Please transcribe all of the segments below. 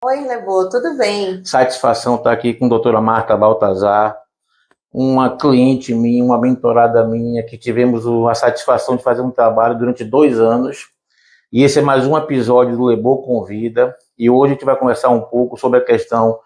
Oi, Lebo, tudo bem? Satisfação estar aqui com a doutora Marta Baltazar, uma cliente minha, uma mentorada minha, que tivemos a satisfação de fazer um trabalho durante 2 anos. E esse é mais um episódio do Lebo Convida. E hoje a gente vai conversar um pouco sobre a questão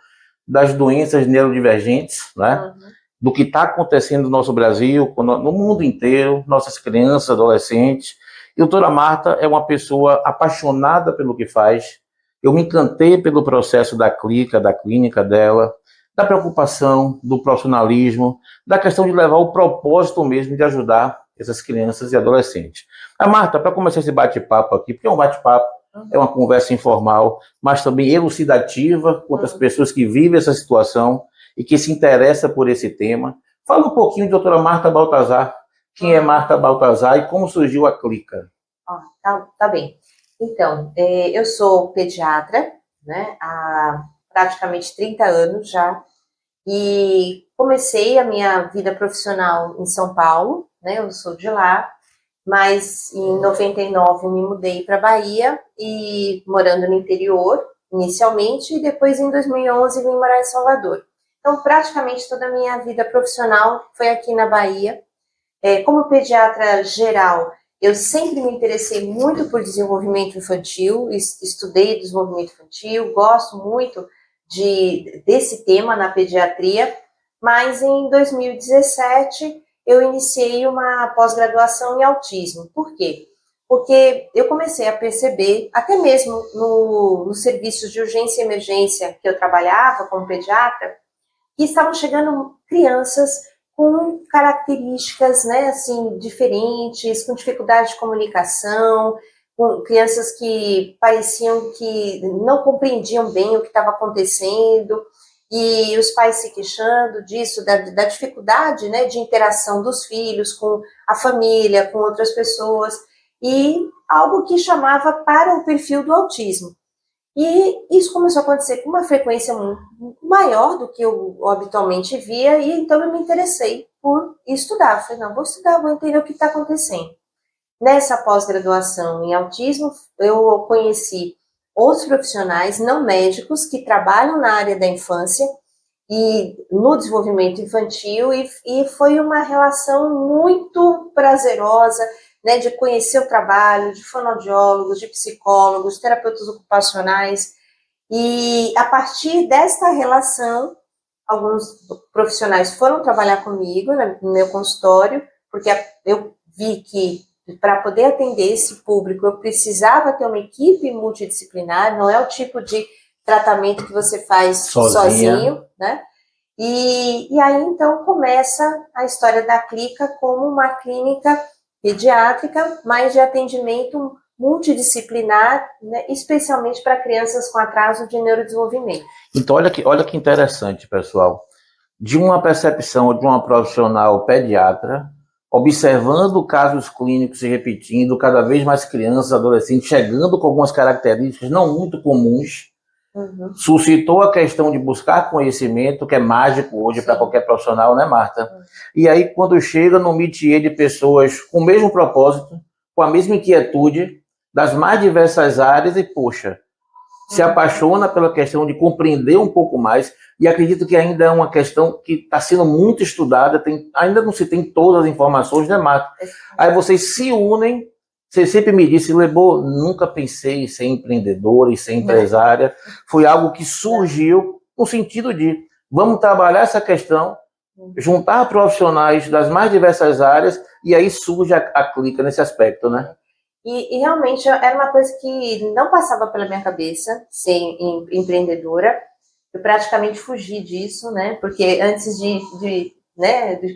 das doenças neurodivergentes, né? Uhum. Do que está acontecendo no nosso Brasil, no mundo inteiro, nossas crianças, adolescentes. E a doutora Marta é uma pessoa apaixonada pelo que faz. Eu me encantei pelo processo da clínica dela, da preocupação, do profissionalismo, da questão de levar o propósito mesmo de ajudar essas crianças e adolescentes. A Marta, para começar esse bate-papo aqui, porque é um bate-papo, é uma conversa informal, mas também elucidativa com outras pessoas que vivem essa situação e que se interessam por esse tema. Fala um pouquinho de doutora Marta Baltazar. Quem é Marta Baltazar e como surgiu a Clica? Tá bem. Então, eu sou pediatra, né, há praticamente 30 anos já, e comecei a minha vida profissional em São Paulo, né, eu sou de lá, mas em 99 me mudei para Bahia, e morando no interior, inicialmente, e depois em 2011 vim morar em Salvador. Então, praticamente toda a minha vida profissional foi aqui na Bahia. Como pediatra geral, eu sempre me interessei muito por desenvolvimento infantil, estudei desenvolvimento infantil, gosto muito desse tema na pediatria, mas em 2017 eu iniciei uma pós-graduação em autismo. Por quê? Porque eu comecei a perceber, até mesmo nos serviços de urgência e emergência que eu trabalhava como pediatra, que estavam chegando crianças com características, né, assim, diferentes, com dificuldade de comunicação, com crianças que pareciam que não compreendiam bem o que estava acontecendo, e os pais se queixando disso, da dificuldade, né, de interação dos filhos com a família, com outras pessoas, e algo que chamava para o perfil do autismo. E isso começou a acontecer com uma frequência maior do que eu habitualmente via, e então eu me interessei por estudar. Falei, não, vou estudar, vou entender o que está acontecendo. Nessa pós-graduação em autismo, eu conheci outros profissionais não médicos que trabalham na área da infância e no desenvolvimento infantil, e foi uma relação muito prazerosa, né, de conhecer o trabalho de fonoaudiólogos, de psicólogos, terapeutas ocupacionais, e a partir desta relação, alguns profissionais foram trabalhar comigo no meu consultório, porque eu vi que para poder atender esse público eu precisava ter uma equipe multidisciplinar, não é o tipo de tratamento que você faz sozinho, né? E aí então começa a história da Clica como uma clínica pediátrica, mas de atendimento multidisciplinar, né, especialmente para crianças com atraso de neurodesenvolvimento. Então, olha que interessante, pessoal. De uma percepção de uma profissional pediatra, observando casos clínicos se repetindo, cada vez mais crianças, adolescentes, chegando com algumas características não muito comuns, suscitou a questão de buscar conhecimento, que é mágico hoje para qualquer profissional, né, Marta? E aí, quando chega no métier de pessoas com o mesmo propósito, com a mesma inquietude, das mais diversas áreas, e, poxa, se apaixona pela questão de compreender um pouco mais, e acredito que ainda é uma questão que está sendo muito estudada, ainda não se tem todas as informações, né, Marta? Aí vocês se unem. Você sempre me disse, Lebo, nunca pensei em ser empreendedora e ser empresária. Foi algo que surgiu no sentido de vamos trabalhar essa questão, juntar profissionais das mais diversas áreas, e aí surge a Clica nesse aspecto, né? E realmente era uma coisa que não passava pela minha cabeça ser empreendedora. Eu praticamente fugi disso, né? Porque antes de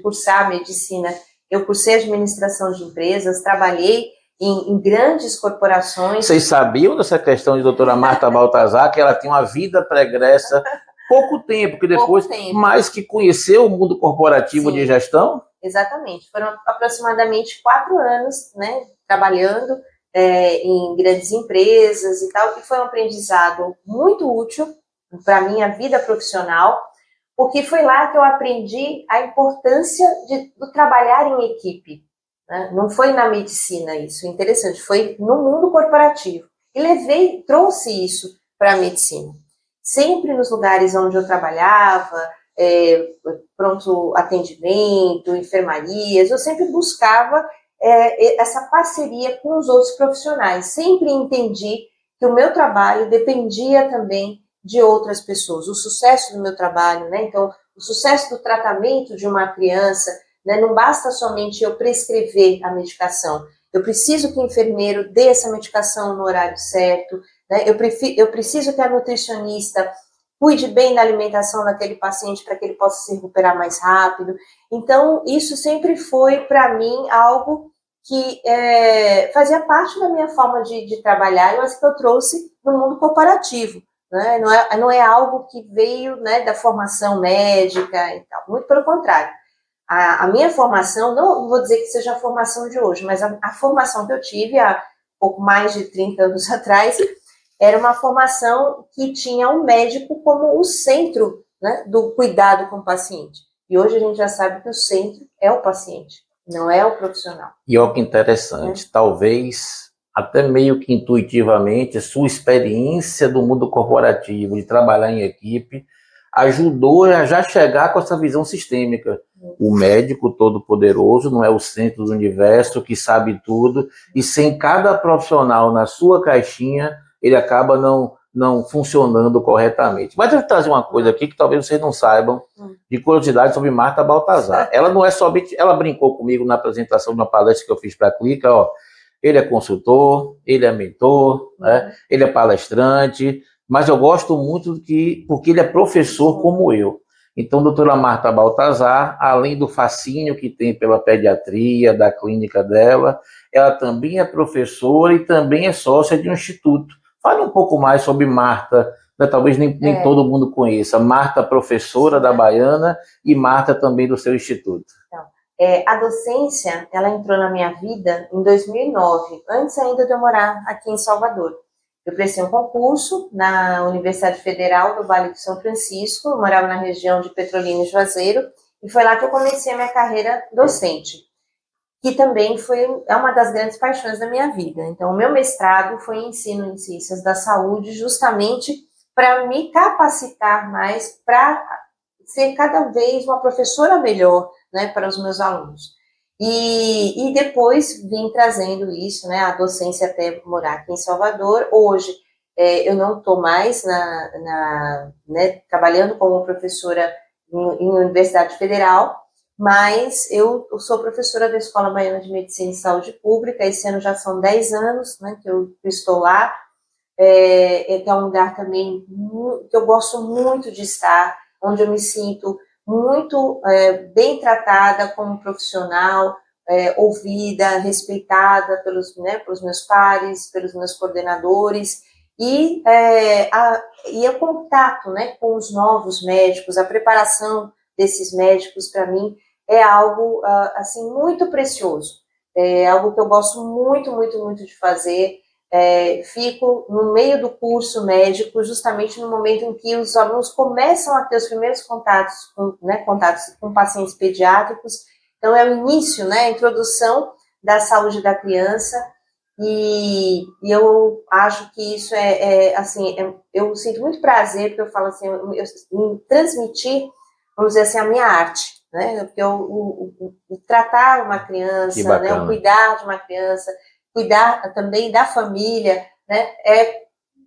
cursar medicina, eu cursei administração de empresas, trabalhei em grandes corporações. Vocês sabiam dessa questão de doutora Marta Baltazar, que ela tinha uma vida pregressa, pouco tempo, que depois, mais que conheceu o mundo corporativo de gestão? Exatamente, foram aproximadamente 4 anos, né, trabalhando em grandes empresas e tal, que foi um aprendizado muito útil para a minha vida profissional, porque foi lá que eu aprendi a importância do trabalhar em equipe. Né? Não foi na medicina isso, interessante, foi no mundo corporativo. E trouxe isso para a medicina. sempre nos lugares onde eu trabalhava, pronto atendimento, enfermarias, eu sempre buscava essa parceria com os outros profissionais. Sempre entendi que o meu trabalho dependia também de outras pessoas, o sucesso do meu trabalho, né? Então, o sucesso do tratamento de uma criança, né, não basta somente eu prescrever a medicação, eu preciso que o enfermeiro dê essa medicação no horário certo, né? Eu preciso que a nutricionista cuide bem da alimentação daquele paciente para que ele possa se recuperar mais rápido. Então, isso sempre foi, para mim, algo que fazia parte da minha forma de trabalhar, mas que eu trouxe no mundo corporativo. Né? Não é algo que veio, né, da formação médica e tal, muito pelo contrário. A minha formação, não vou dizer que seja a formação de hoje, mas a formação que eu tive há pouco mais de 30 anos atrás, era uma formação que tinha o médico como o centro, né, do cuidado com o paciente. E hoje a gente já sabe que o centro é o paciente, não é o profissional. E olha que interessante, talvez até meio que intuitivamente, sua experiência do mundo corporativo, de trabalhar em equipe, ajudou a já chegar com essa visão sistêmica. O médico todo-poderoso não é o centro do universo, que sabe tudo, e sem cada profissional na sua caixinha, ele acaba não funcionando corretamente. Mas eu vou trazer uma coisa aqui que talvez vocês não saibam, de curiosidade sobre Marta Baltazar. Ela não é somente... Ela brincou comigo na apresentação de uma palestra que eu fiz para a Clica, ó. Ele é consultor, ele é mentor, né? Ele é palestrante, mas eu gosto muito porque ele é professor como eu. Então, doutora Marta Baltazar, além do fascínio que tem pela pediatria, da clínica dela, ela também é professora e também é sócia de um instituto. Fale um pouco mais sobre Marta, né? Talvez nem todo mundo conheça. Marta, professora da Baiana, e Marta também do seu instituto. Então, a docência, ela entrou na minha vida em 2009, antes ainda de eu morar aqui em Salvador. Eu prestei um concurso na Universidade Federal do Vale do São Francisco, eu morava na região de Petrolina e Juazeiro, e foi lá que eu comecei a minha carreira docente, que também é uma das grandes paixões da minha vida. Então, o meu mestrado foi em ensino em ciências da saúde, justamente para me capacitar mais para ser cada vez uma professora melhor, né, para os meus alunos. E depois vim trazendo isso, né, a docência até morar aqui em Salvador. Hoje eu não estou mais né, trabalhando como professora em Universidade Federal, mas eu sou professora da Escola Baiana de Medicina e Saúde Pública. Esse ano já são 10 anos, né, que eu estou lá. É um lugar também que eu gosto muito de estar, onde eu me sinto muito bem tratada como profissional, ouvida, respeitada pelos meus pares, pelos meus coordenadores, e o contato, né, com os novos médicos, a preparação desses médicos, para mim, é algo assim, muito precioso, é algo que eu gosto muito, muito, muito de fazer. Fico no meio do curso médico, justamente no momento em que os alunos começam a ter os primeiros contatos com pacientes pediátricos. Então, é o início, né, a introdução da saúde da criança, e eu acho que isso assim, eu sinto muito prazer, porque eu falo assim, em transmitir, vamos dizer assim, a minha arte, né, porque tratar uma criança, né, o cuidar de uma criança, cuidar também da família, né,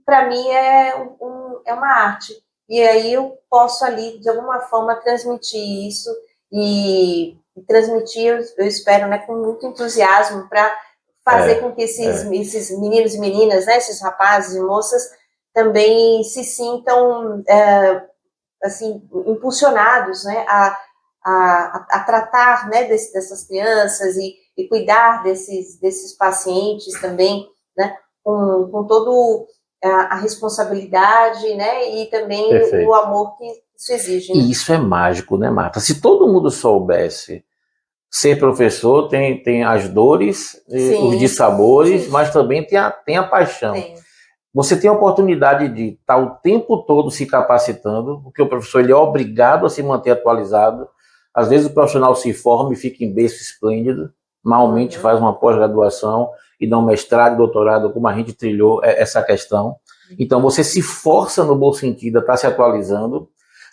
para mim é uma arte. E aí eu posso ali, de alguma forma, transmitir isso, e transmitir, eu espero, né, com muito entusiasmo, para fazer com que esses meninos e meninas, né, esses rapazes e moças, também se sintam assim, impulsionados, né, a tratar, né, dessas crianças e cuidar desses pacientes também, né, com todo a responsabilidade, né, e também o amor que isso exige. Né? E isso é mágico, né, Marta? Se todo mundo soubesse ser professor, tem as dores, os dissabores, mas também tem a paixão. Você tem a oportunidade de estar o tempo todo se capacitando, porque o professor ele é obrigado a se manter atualizado. Às vezes o profissional se forma e fica em berço esplêndido, malmente faz uma pós-graduação e dá um mestrado, doutorado, como a gente trilhou essa questão. Então você se força no bom sentido a estar se atualizando,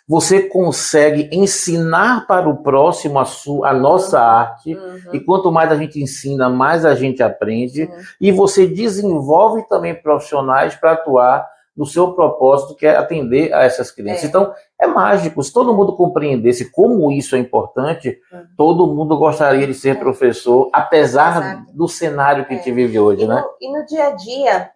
você consegue ensinar para o próximo a nossa arte, e quanto mais a gente ensina, mais a gente aprende, e você desenvolve também profissionais para atuar no seu propósito, que é atender a essas crianças. Então, é mágico. Se todo mundo compreendesse como isso é importante, todo mundo gostaria de ser professor, apesar do cenário que a gente vive hoje, né? E no dia a dia,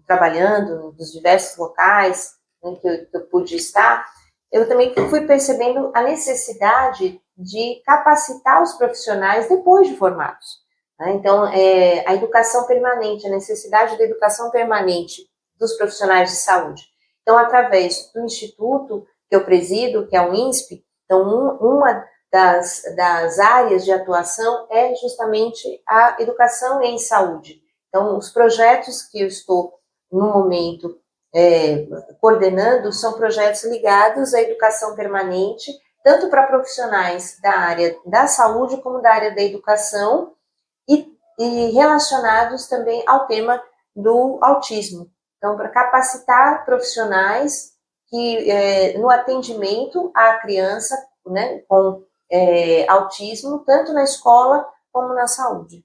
trabalhando nos diversos locais, que eu pude estar, eu também fui percebendo a necessidade de capacitar os profissionais depois de formados. Né? Então, a educação permanente, a necessidade da educação permanente dos profissionais de saúde. Então, através do instituto que eu presido, que é o INSP, então, uma das áreas de atuação é justamente a educação em saúde. Então, os projetos que eu estou, no momento, coordenando são projetos ligados à educação permanente, tanto para profissionais da área da saúde como da área da educação e relacionados também ao tema do autismo. Então, para capacitar profissionais que no atendimento à criança, né, com autismo, tanto na escola como na saúde.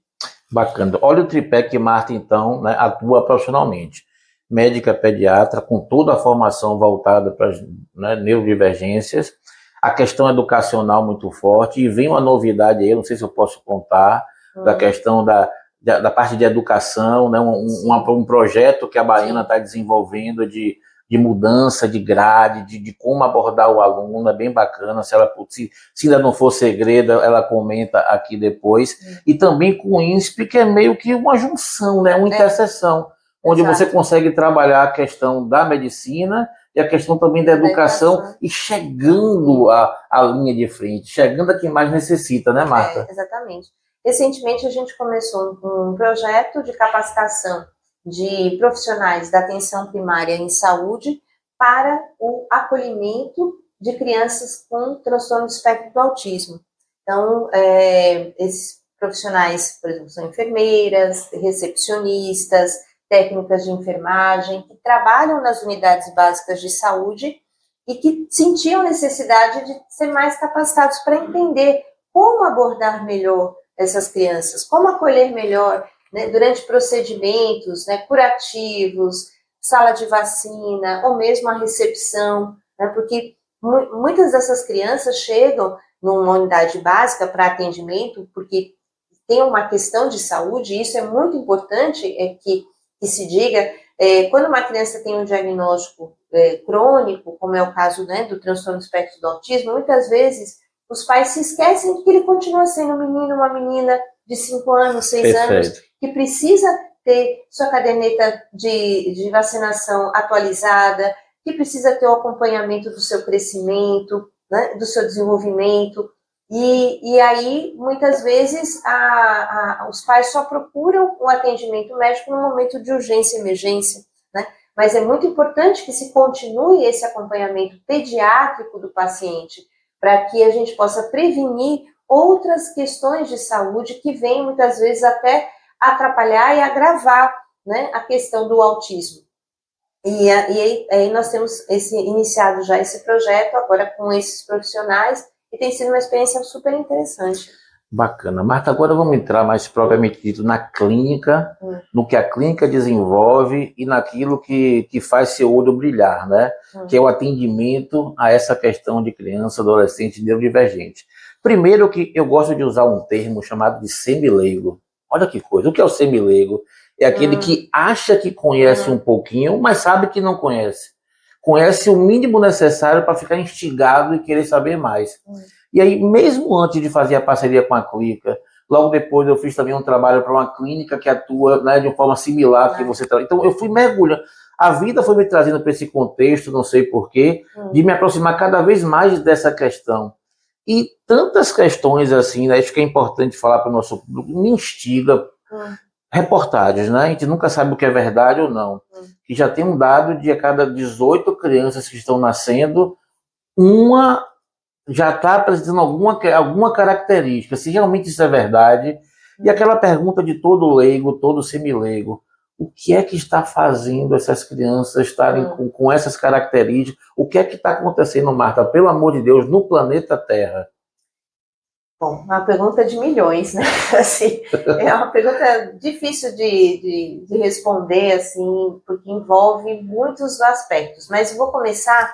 Bacana. Olha o tripé que Marta, então, né, atua profissionalmente. Médica pediatra, com toda a formação voltada para as neurodivergências, a questão educacional muito forte, e vem uma novidade aí, não sei se eu posso contar, da questão da parte de educação, né, um projeto que a Baiana está desenvolvendo de mudança de grade, de como abordar o aluno, é bem bacana, se ainda não for segredo, ela comenta aqui depois, e também com o INSP, que é meio que uma junção, né, uma interseção, onde você consegue trabalhar a questão da medicina e a questão também da educação, e chegando à linha de frente, chegando a quem mais necessita, né, Marta? Exatamente. Recentemente a gente começou um projeto de capacitação de profissionais da atenção primária em saúde para o acolhimento de crianças com transtorno do espectro do autismo. Então, esses profissionais, por exemplo, são enfermeiras, recepcionistas, técnicas de enfermagem, que trabalham nas unidades básicas de saúde e que sentiam necessidade de ser mais capacitados para entender como abordar melhor essas crianças, como acolher melhor, né, durante procedimentos, né, curativos, sala de vacina, ou mesmo a recepção, né, porque muitas dessas crianças chegam numa unidade básica para atendimento, porque tem uma questão de saúde, e isso é muito importante que se diga, quando uma criança tem um diagnóstico crônico, como é o caso, né, do transtorno do espectro do autismo, muitas vezes os pais se esquecem de que ele continua sendo um menino, uma menina de 5 anos, 6 anos, que precisa ter sua caderneta de vacinação atualizada, que precisa ter o acompanhamento do seu crescimento, né, do seu desenvolvimento. E aí, muitas vezes, os pais só procuram o atendimento médico no momento de urgência e emergência, né? Mas é muito importante que se continue esse acompanhamento pediátrico do paciente, para que a gente possa prevenir outras questões de saúde que vêm, muitas vezes, até atrapalhar e agravar, né, a questão do autismo. E aí nós temos iniciado já esse projeto, agora com esses profissionais, e tem sido uma experiência super interessante. Bacana. Marta, agora vamos entrar mais propriamente dito na clínica, no que a clínica desenvolve e naquilo que faz seu olho brilhar, né? Que é o atendimento a essa questão de criança, adolescente neurodivergente. Primeiro que eu gosto de usar um termo chamado de semileigo. Olha que coisa. O que é o semileigo? É aquele que acha que conhece um pouquinho, mas sabe que não conhece. Conhece o mínimo necessário para ficar instigado e querer saber mais. E aí, mesmo antes de fazer a parceria com a clínica, logo depois eu fiz também um trabalho para uma clínica que atua, né, de uma forma similar que você trabalha. Então eu fui mergulhando. A vida foi me trazendo para esse contexto, não sei porquê, de me aproximar cada vez mais dessa questão. E tantas questões assim, né, acho que é importante falar para o nosso público, me instiga. Reportagens, né? A gente nunca sabe o que é verdade ou não. Que já tem um dado de a cada 18 crianças que estão nascendo, uma já está apresentando alguma característica, se realmente isso é verdade. E aquela pergunta de todo leigo, todo semileigo, O que é que está fazendo essas crianças estarem com essas características? O que é que está acontecendo, Marta, pelo amor de Deus, no planeta Terra? Bom, uma pergunta de milhões, né? Assim, é uma pergunta difícil de responder, assim, porque envolve muitos aspectos. Mas vou começar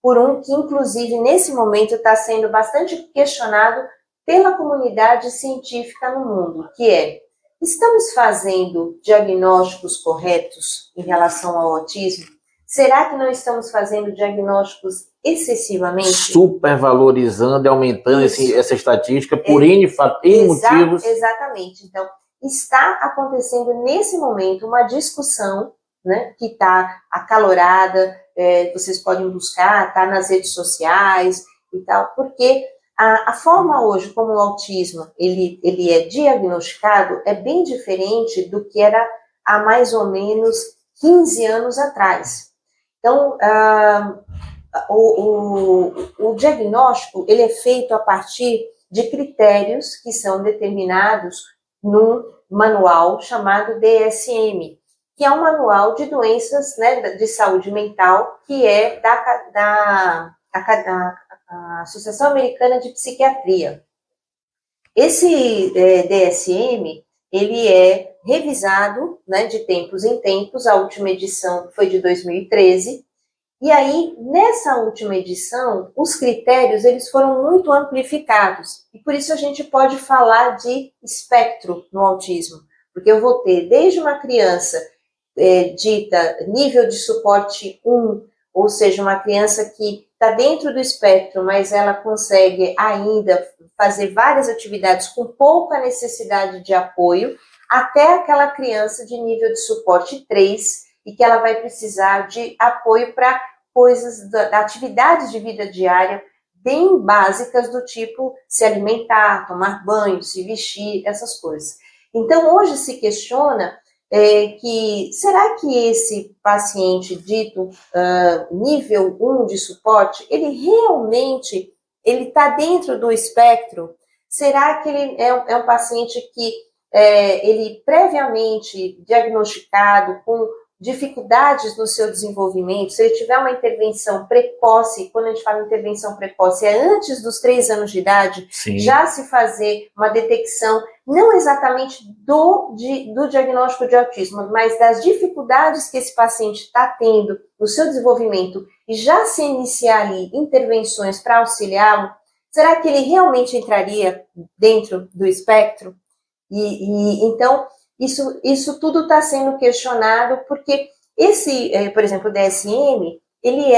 por um que, inclusive, nesse momento está sendo bastante questionado pela comunidade científica no mundo, que é: estamos fazendo diagnósticos corretos em relação ao autismo? Será que não estamos fazendo diagnósticos excessivamente? Supervalorizando e aumentando essa estatística por N motivos. Exatamente. Então, está acontecendo nesse momento uma discussão, né, que está acalorada, vocês podem buscar, está nas redes sociais e tal, porque a forma hoje como o autismo ele é diagnosticado é bem diferente do que era há mais ou menos 15 anos atrás. Então, o diagnóstico ele é feito a partir de critérios que são determinados num manual chamado DSM, que é um manual de doenças, né, de saúde mental, que é da Associação Americana de Psiquiatria. Esse DSM, ele é revisado, né, de tempos em tempos. A última edição foi de 2013, e aí, nessa última edição, os critérios eles foram muito amplificados, e por isso a gente pode falar de espectro no autismo, porque eu vou ter desde uma criança dita nível de suporte 1, ou seja, uma criança que está dentro do espectro, mas ela consegue ainda fazer várias atividades com pouca necessidade de apoio, até aquela criança de nível de suporte 3, e que ela vai precisar de apoio para coisas da atividades de vida diária bem básicas, do tipo se alimentar, tomar banho, se vestir, essas coisas. Então, hoje se questiona que será que esse paciente dito nível 1 de suporte, ele realmente está dentro do espectro? Será que ele é um paciente que ele previamente diagnosticado com dificuldades no seu desenvolvimento, se ele tiver uma intervenção precoce? Quando a gente fala em intervenção precoce, é antes dos 3 anos de idade, Sim, já se fazer uma detecção, não exatamente do diagnóstico de autismo, mas das dificuldades que esse paciente está tendo no seu desenvolvimento, e já se iniciar ali intervenções para auxiliá-lo. Será que ele realmente entraria dentro do espectro? Então, isso tudo está sendo questionado, porque esse, por exemplo, o DSM, ele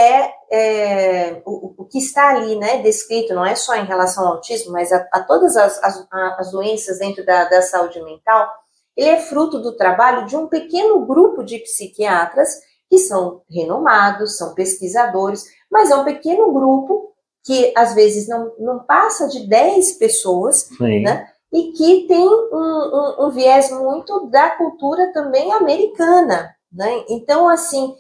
o que está ali, né, descrito, não é só em relação ao autismo, mas a todas as doenças dentro da saúde mental. Ele é fruto do trabalho de um pequeno grupo de psiquiatras que são renomados, são pesquisadores, mas é um pequeno grupo que às vezes não passa de 10 pessoas, né? E que tem um viés muito da cultura também americana, né? Então, assim,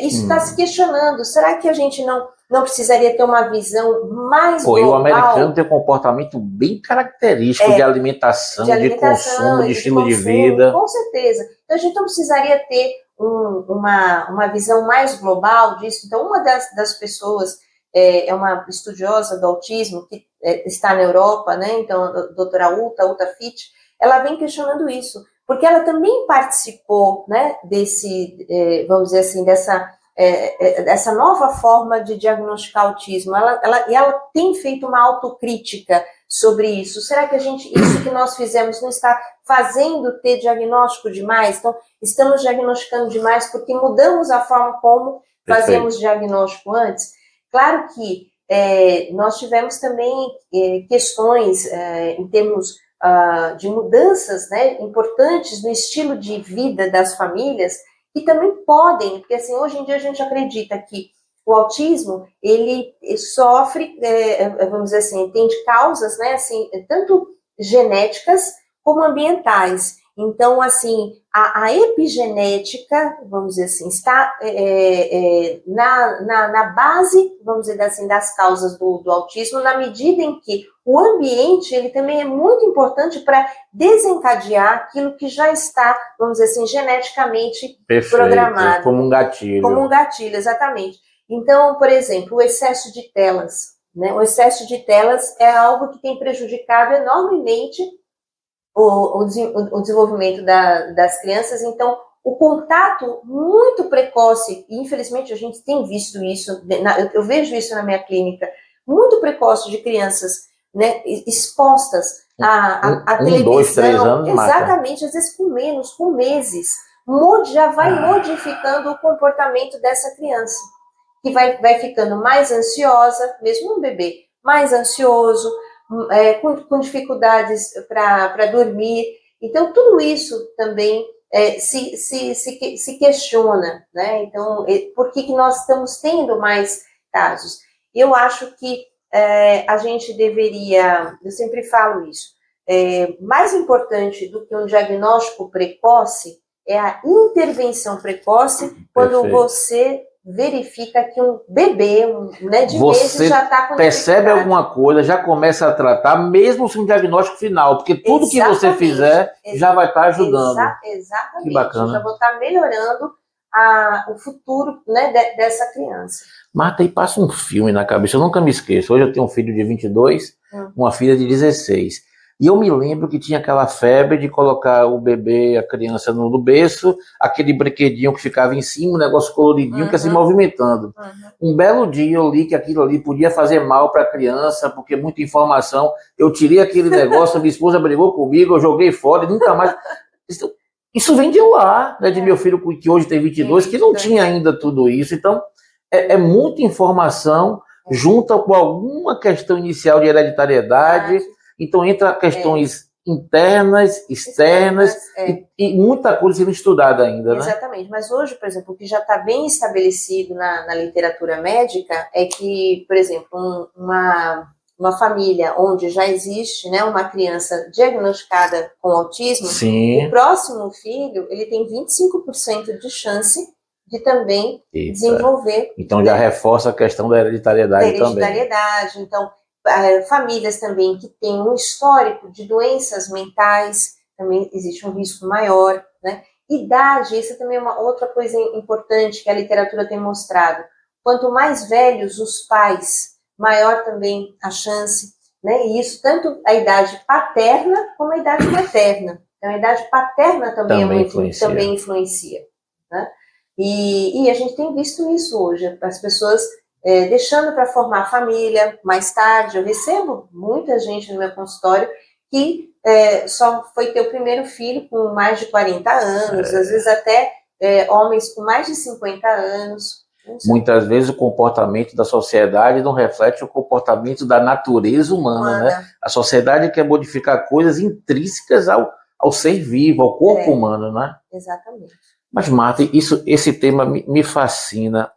isso está se questionando. Será que a gente não precisaria ter uma visão mais global? E o americano tem um comportamento bem característico de alimentação, de consumo, de estilo de vida. Com certeza. Então, a gente não precisaria ter uma visão mais global disso. Então, uma das pessoas é uma estudiosa do autismo que está na Europa, né? Então, a doutora Uta Fitch, ela vem questionando isso, porque ela também participou, né, desse, vamos dizer assim, dessa nova forma de diagnosticar autismo. Ela tem feito uma autocrítica sobre isso. Será que isso que nós fizemos não está fazendo ter diagnóstico demais? Então, estamos diagnosticando demais porque mudamos a forma como fazemos diagnóstico antes? Claro que nós tivemos também questões em termos de mudanças, né, importantes no estilo de vida das famílias, que também podem, porque assim, hoje em dia a gente acredita que o autismo, ele sofre, vamos dizer assim, tem causas, né, assim, tanto genéticas como ambientais. Então, assim, a epigenética, vamos dizer assim, está na base, vamos dizer assim, das causas do autismo, na medida em que o ambiente, ele também é muito importante para desencadear aquilo que já está, vamos dizer assim, geneticamente programado. Como um gatilho. Como um gatilho, exatamente. Então, por exemplo, o excesso de telas, né? O excesso de telas é algo que tem prejudicado enormemente o desenvolvimento das crianças. Então, o contato muito precoce, e infelizmente a gente tem visto isso, eu vejo isso na minha clínica, muito precoce de crianças, né, expostas à televisão. 2, 3 anos, exatamente, às vezes com meses, já vai modificando o comportamento dessa criança, que vai ficando mais ansiosa, mesmo um bebê, mais ansioso, com dificuldades para dormir. Então, tudo isso também se questiona, né? Então, por que nós estamos tendo mais casos? Eu acho que a gente deveria, eu sempre falo isso, mais importante do que um diagnóstico precoce é a intervenção precoce, quando você verifica que um bebê, né, de meses já está com percebe alguma coisa, já começa a tratar, mesmo sem um diagnóstico final, porque tudo que você fizer já vai estar ajudando. Exatamente. Que bacana. Já vou estar melhorando o futuro, né, dessa criança. Marta, aí passa um filme na cabeça, eu nunca me esqueço. Hoje eu tenho um filho de 22, uma filha de 16. E eu me lembro que tinha aquela febre de colocar o bebê, a criança no berço, aquele brinquedinho que ficava em cima, um negócio coloridinho que ia se movimentando. Um belo dia eu li que aquilo ali podia fazer mal para a criança, porque muita informação. Eu tirei aquele negócio, minha esposa brigou comigo, eu joguei fora e nunca mais... Isso vem de lá, né, de meu filho, que hoje tem 22, que não tinha ainda tudo isso. Então, é muita informação junta com alguma questão inicial de hereditariedade. Então, entra questões internas, externas, e muita coisa sendo estudada ainda, né? Exatamente. Mas hoje, por exemplo, o que já está bem estabelecido na literatura médica é que, por exemplo, uma família onde já existe, né, uma criança diagnosticada com autismo, o próximo filho, ele tem 25% de chance de também desenvolver. Então, já reforça a questão da hereditariedade também. Então, famílias também que têm um histórico de doenças mentais, também existe um risco maior, né? Idade, isso também é uma outra coisa importante que a literatura tem mostrado. Quanto mais velhos os pais, maior também a chance, né? E isso tanto a idade paterna como a idade materna. Então, a idade paterna também influencia, né? E a gente tem visto isso hoje, as pessoas deixando para formar família mais tarde. Eu recebo muita gente no meu consultório que só foi ter o primeiro filho com mais de 40 anos, às vezes até homens com mais de 50 anos. Muitas vezes o comportamento da sociedade não reflete o comportamento da natureza humana, né? A sociedade quer modificar coisas intrínsecas ao ser vivo, ao corpo humano, né? Exatamente. Mas, Marta, esse tema me fascina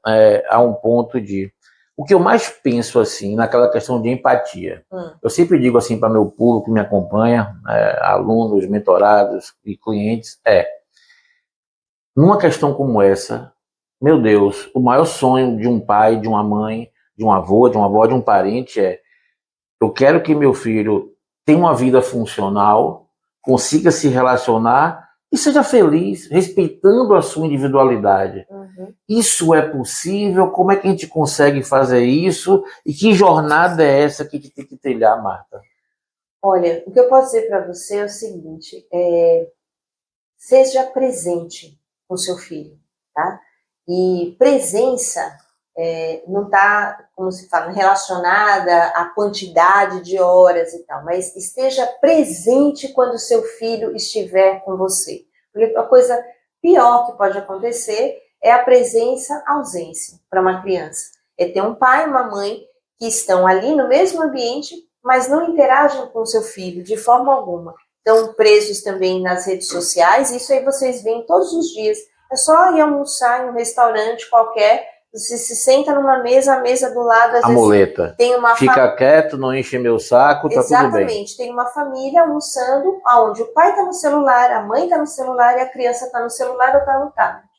a um ponto de... O que eu mais penso, assim, naquela questão de empatia. Eu sempre digo, assim, para meu público que me acompanha, alunos, mentorados e clientes, numa questão como essa, meu Deus, o maior sonho de um pai, de uma mãe, de um avô, de uma avó, de um parente eu quero que meu filho tenha uma vida funcional, consiga se relacionar e seja feliz, respeitando a sua individualidade. Isso é possível? Como é que a gente consegue fazer isso? E que jornada é essa que a gente tem que trilhar, Marta? Olha, o que eu posso dizer para você é o seguinte, seja presente com seu filho, tá? E presença não está, como se fala, relacionada à quantidade de horas e tal, mas esteja presente quando seu filho estiver com você. Porque a coisa pior que pode acontecer é a ausência para uma criança. É ter um pai e uma mãe que estão ali no mesmo ambiente, mas não interagem com o seu filho de forma alguma. Estão presos também nas redes sociais, isso aí vocês veem todos os dias. É só ir almoçar em um restaurante qualquer, você se senta numa mesa, a mesa do lado, às A vezes muleta. tem uma Fica quieto, não enche meu saco, tá tudo bem. Exatamente, tem uma família almoçando, onde o pai está no celular, a mãe está no celular e a criança está no celular ou está no tablet.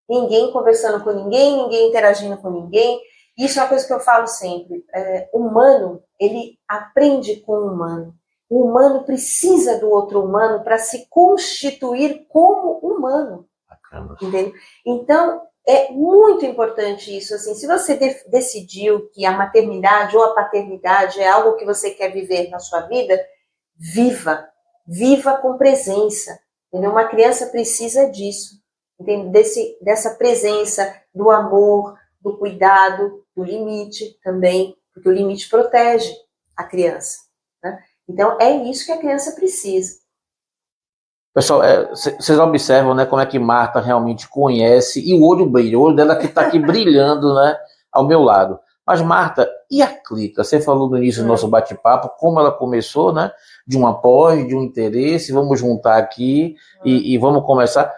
Ninguém conversando com ninguém, ninguém interagindo com ninguém. Isso é uma coisa que eu falo sempre. Humano, ele aprende com o humano. O humano precisa do outro humano para se constituir como humano. Bacana. Entendeu? Então, é muito importante isso. Assim, se você decidiu que a maternidade ou a paternidade é algo que você quer viver na sua vida, viva. Viva com presença. Entendeu? Uma criança precisa disso. Entendeu? Dessa presença, do amor, do cuidado, do limite também, porque o limite protege a criança, né? Então, é isso que a criança precisa. Pessoal, vocês observam, né, como é que Marta realmente conhece, e o olho brilha, o olho dela que está aqui brilhando, né, ao meu lado. Mas, Marta, e a Clica? Você falou no início do nosso bate-papo, como ela começou, né, de um apoio, de um interesse, vamos juntar aqui e vamos começar.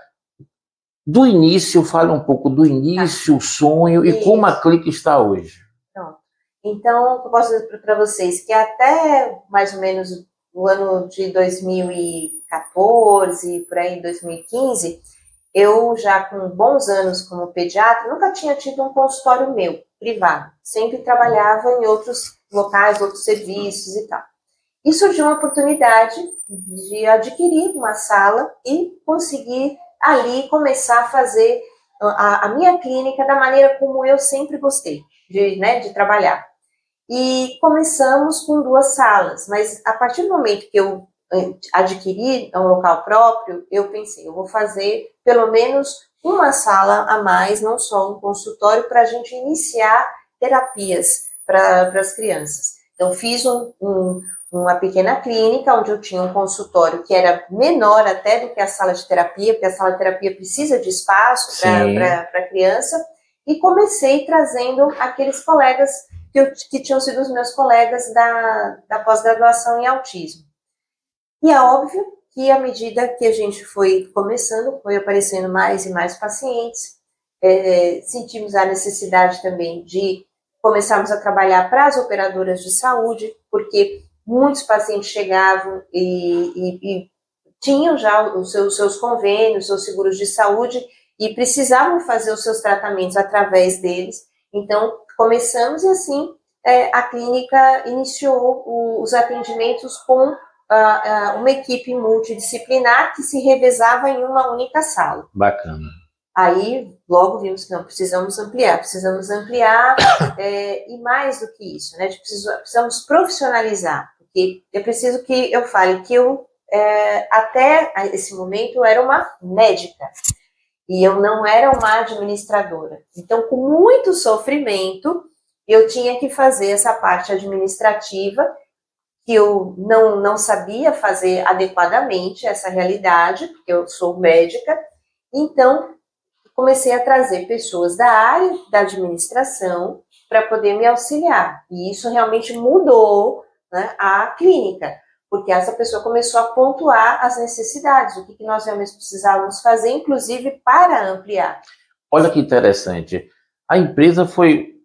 Do início, fale um pouco do início, o sonho e como a Clica está hoje. Pronto. Então, eu posso dizer para vocês que até mais ou menos o ano de 2014, por aí, 2015, eu já com bons anos como pediatra, nunca tinha tido um consultório meu, privado. Sempre trabalhava em outros locais, outros serviços e tal. E surgiu uma oportunidade de adquirir uma sala e conseguir ali começar a fazer a minha clínica da maneira como eu sempre gostei de trabalhar. E começamos com 2 salas, mas a partir do momento que eu adquiri um local próprio, eu pensei, eu vou fazer pelo menos uma sala a mais, não só um consultório, para a gente iniciar terapias para as crianças. Então, fiz uma pequena clínica, onde eu tinha um consultório que era menor até do que a sala de terapia, porque a sala de terapia precisa de espaço para a criança, e comecei trazendo aqueles colegas que tinham sido os meus colegas da pós-graduação em autismo. E é óbvio que à medida que a gente foi começando, foi aparecendo mais e mais pacientes, sentimos a necessidade também de começarmos a trabalhar para as operadoras de saúde, porque muitos pacientes chegavam e tinham já os seus convênios, seus seguros de saúde, e precisavam fazer os seus tratamentos através deles. Então, começamos e assim a clínica iniciou os atendimentos com uma equipe multidisciplinar que se revezava em uma única sala. Bacana. Aí, logo vimos que não, precisamos ampliar, e mais do que isso, né? Precisamos profissionalizar, porque é preciso que eu fale que eu, até esse momento, eu era uma médica, e eu não era uma administradora. Então, com muito sofrimento, eu tinha que fazer essa parte administrativa, que eu não sabia fazer adequadamente essa realidade, porque eu sou médica. Então, comecei a trazer pessoas da área da administração para poder me auxiliar. E isso realmente mudou, né, a clínica, porque essa pessoa começou a pontuar as necessidades, o que nós realmente precisávamos fazer, inclusive para ampliar. Olha que interessante. A empresa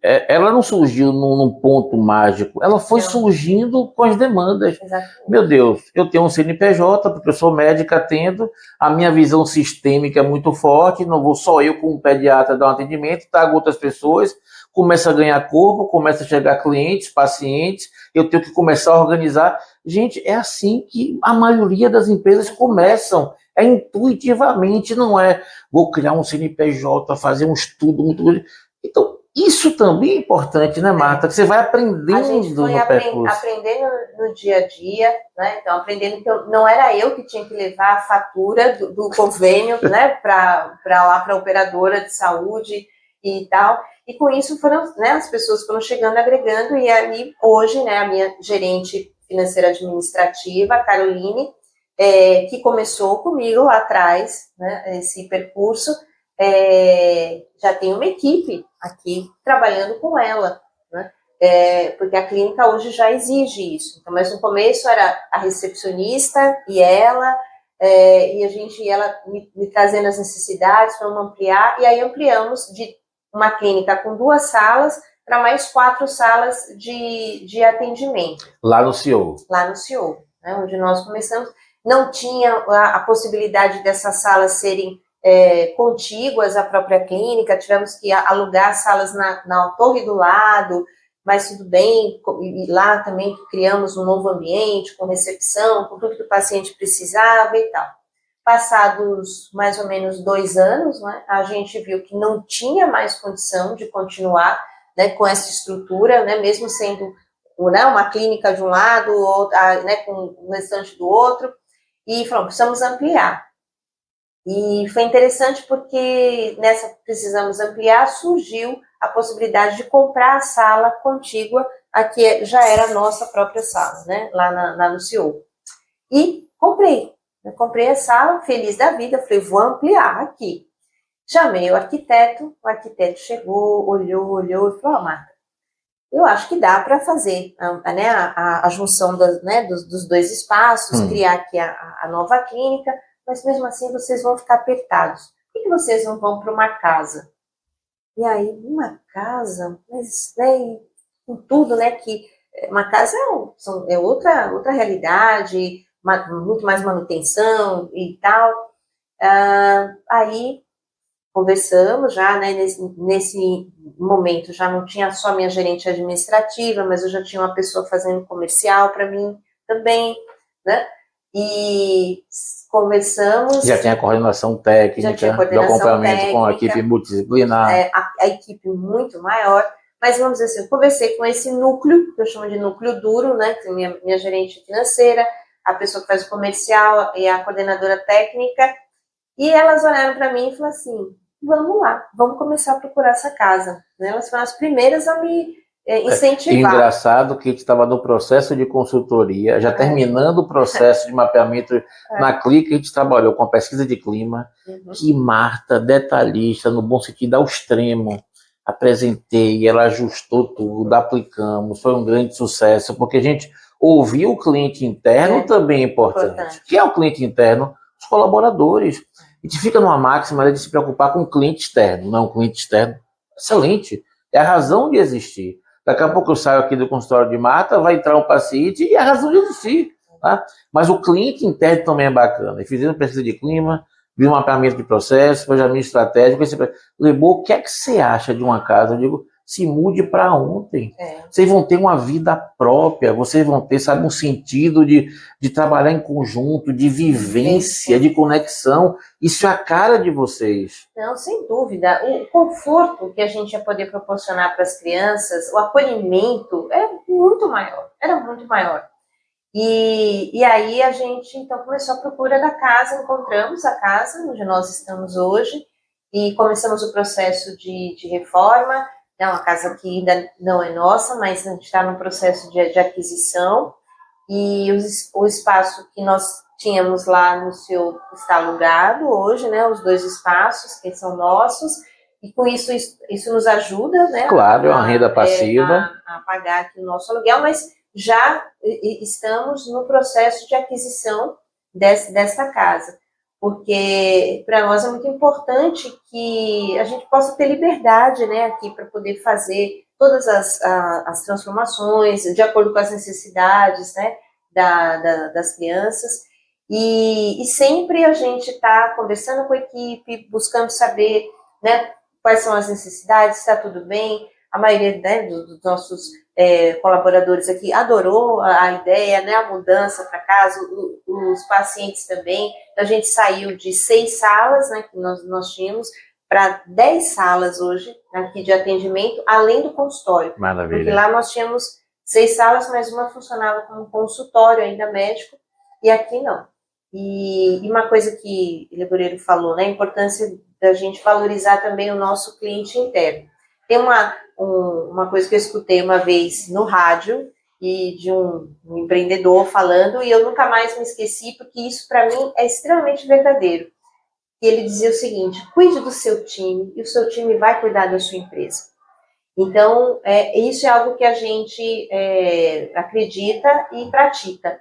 ela não surgiu num ponto mágico, ela foi surgindo com as demandas. Exatamente. Meu Deus, eu tenho um CNPJ, porque eu sou médica, atendo, a minha visão sistêmica é muito forte, não vou só eu como pediatra dar um atendimento, trago outras pessoas, começa a ganhar corpo, começa a chegar clientes, pacientes, eu tenho que começar a organizar. Gente, é assim que a maioria das empresas começam, é intuitivamente, não é vou criar um CNPJ, fazer um estudo muito grande. Então, isso também é importante, né, Marta? Que você vai aprendendo a gente foi no percurso. Aprendendo no dia a dia, né? Então, aprendendo que não era eu que tinha que levar a fatura do convênio, né, para a operadora de saúde e tal. E com isso foram, né, as pessoas foram chegando, agregando, e aí hoje, né, a minha gerente financeira administrativa, a Caroline, que começou comigo lá atrás, né, esse percurso, já tem uma equipe aqui trabalhando com ela, né? Porque a clínica hoje já exige isso. Então, mas no começo era a recepcionista e ela, e ela me trazendo as necessidades para ampliar, e aí ampliamos de uma clínica com 2 salas para mais 4 salas de atendimento. Lá no CEO. Lá no CEO, né, onde nós começamos. Não tinha a possibilidade dessas salas serem contíguas à própria clínica, tivemos que alugar salas na torre do lado, mas tudo bem, e lá também criamos um novo ambiente, com recepção, com tudo que o paciente precisava e tal. Passados mais ou menos 2 anos, né, a gente viu que não tinha mais condição de continuar, né, com essa estrutura, né, mesmo sendo, né, uma clínica de um lado, outra, né, com o restante do outro, e falamos, precisamos ampliar. E foi interessante porque nessa precisamos ampliar, surgiu a possibilidade de comprar a sala contígua a que já era a nossa própria sala, né, lá no CEO. E comprei. Eu comprei a sala, feliz da vida, falei, vou ampliar aqui. Chamei o arquiteto chegou, olhou e falou, Marta, eu acho que dá para fazer né, a junção dos 2 espaços, criar aqui a nova clínica, mas mesmo assim vocês vão ficar apertados. Por que vocês não vão para uma casa? E aí, uma casa, mas né, com tudo, né, que uma casa é outra realidade, muito mais manutenção e tal. Aí conversamos já, né, nesse momento já não tinha só minha gerente administrativa, mas eu já tinha uma pessoa fazendo comercial para mim também, né, e conversamos. Já tinha coordenação técnica, do acompanhamento com a equipe multidisciplinar. A equipe muito maior, mas vamos dizer assim, eu conversei com esse núcleo, que eu chamo de núcleo duro, né, que é minha gerente financeira, a pessoa que faz o comercial e a coordenadora técnica, e elas olharam para mim e falaram assim, vamos lá, vamos começar a procurar essa casa. Elas foram as primeiras a me incentivar. Engraçado que a gente estava no processo de consultoria, já terminando o processo de mapeamento na Clica, a gente trabalhou com a pesquisa de clima, que Marta, detalhista, no bom sentido, ao extremo, apresentei, ela ajustou tudo, aplicamos, foi um grande sucesso, porque a gente ouviu o cliente interno também é importante. Que é o cliente interno? Os colaboradores. A gente fica numa máxima de se preocupar com o cliente externo, não o cliente externo. Excelente. É a razão de existir. Daqui a pouco eu saio aqui do consultório de Marta, vai entrar um paciente e é a razão de existir. Tá? Mas o cliente interno também é bacana. Fizemos pesquisa de clima, vi um mapeamento de processo, planejamento estratégico. Lebô, o que é que você acha de uma casa? Eu digo, se mude para ontem. Vocês vão ter uma vida própria, vocês vão ter, sabe, um sentido de trabalhar em conjunto, de vivência, de conexão. Isso é a cara de vocês. Não, sem dúvida. O conforto que a gente ia poder proporcionar para as crianças, o acolhimento é muito maior, era muito maior. E aí a gente, então, começou a procura da casa, encontramos a casa onde nós estamos hoje e começamos o processo de reforma. É uma casa que ainda não é nossa, mas a gente está no processo de aquisição e o espaço que nós tínhamos lá no seu está alugado hoje, né? Os 2 espaços que são nossos e com isso nos ajuda, né? Claro, é uma renda passiva a pagar aqui o nosso aluguel, mas já estamos no processo de aquisição dessa casa. Porque para nós é muito importante que a gente possa ter liberdade, né, aqui para poder fazer todas as transformações de acordo com as necessidades, né, das crianças. E sempre a gente está conversando com a equipe, buscando saber, né, quais são as necessidades, se está tudo bem. A maioria, né, dos nossos colaboradores aqui adorou a ideia, né, a mudança para casa, os pacientes também. Então, a gente saiu de 6 salas, né, que nós tínhamos, para 10 salas hoje, aqui de atendimento, além do consultório. Maravilha. Porque lá nós tínhamos 6 salas, mas uma funcionava como consultório ainda médico, e aqui não. E uma coisa que o Lebureiro falou, né, a importância da gente valorizar também o nosso cliente interno. Tem uma coisa que eu escutei uma vez no rádio, e de um empreendedor falando, e eu nunca mais me esqueci, porque isso para mim é extremamente verdadeiro. E ele dizia o seguinte: cuide do seu time, e o seu time vai cuidar da sua empresa. Então, isso é algo que a gente acredita e pratica